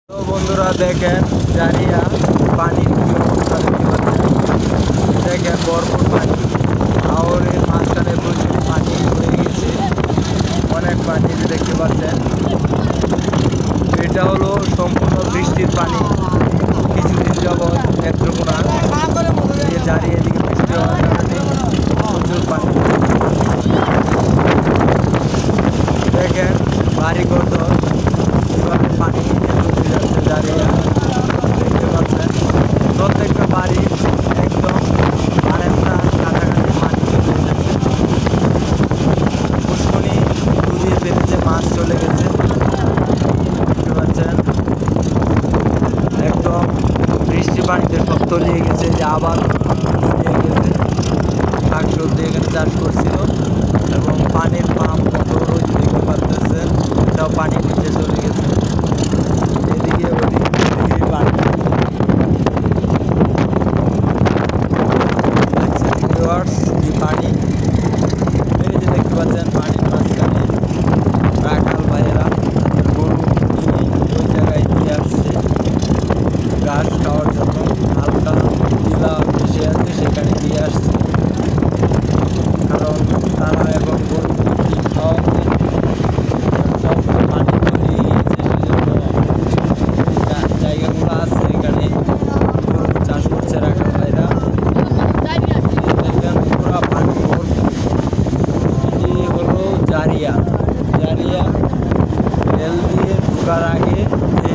তো বন্ধুরা দেখেন জারিয়া পানির কি অবস্থা দেখতে পাচ্ছেন। দেখেন ভরপুর পানি, হাওরের মাঝখানে প্রচুর পানি হয়ে গেছে, অনেক পানি দেখতে পাচ্ছেন। এটা হলো সম্পূর্ণ বৃষ্টির পানি। কিছুদিন যাবৎ নেত্রকোনা দিয়ে জারিয়া এদিকে বৃষ্টি হওয়ার কারণে প্রচুর পানি। দেখেন বাড়িঘর কিভাবে পানি ডুবে যাচ্ছে জারিয়া, দেখতে পাচ্ছেন। প্রত্যেকটা বাড়ি একদম আরেকটা কাছাকাছি পানি চলে এসেছে। পুষ্করণী নদীর বেড়েছে, মাছ চলে গেছে, দেখতে পাচ্ছেন। একদম বৃষ্টি পানিতে সব তলিয়ে গেছে, যে আবার তলিয়ে গেছে। শাকসবজি এখানে চাষ করছিল এবং পানির পাম্প মোটর ওই যে দেখতে পাচ্ছেন, এটাও পানি নিচে চলে গেছে। এদিকে ওদিকে পানি কি পানি, এই যে দেখতে পাচ্ছেন পানির মাঝখানে রাখাল ভাইয়েরা গরু নিয়ে ওই জায়গায় নিয়ে আসছে ঘাস খাওয়ার জন্য। হালকা টিলা ভেসে আছে, সেখানে দিয়ে আসছে, কারণ তারা এখন গরু ঠিক খাওয়াবে। সব তো পানি তলিয়ে গিয়েছে, সেজন্য জায়গাগুলো আছে এখানে গরু চাষ করছে রাখাল ভাইরা। দেখেন পুরা পানি ভরপুর। এটি হলো জারিয়া রেল দিয়ে ঢোকার আগে যে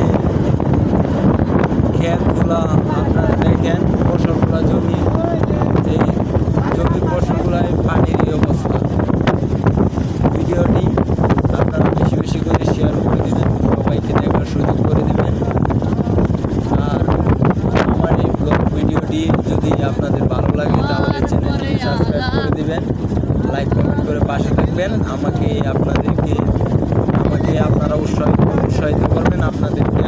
ক্ষেতগুলা আপনারা দেখেন, ফসলগুলা জমি, যে জমির ফসলগুলায় পানির এই অবস্থা। ভিডিওটি আপনারা বেশি বেশি করে শেয়ার করে দেবেন, সবাইকে দেখার সুযোগ করে দেবেন। আর আমার এই ব্লগ ভিডিওটি যদি আপনাদের ভালো লাগে তাহলে চ্যানেলটি সাবস্ক্রাইব করে দেবেন, লাইক কমেন্ট করে পাশে থাকবেন। আমাকে আপনারা উৎসাহিত করবেন, আপনাদেরকে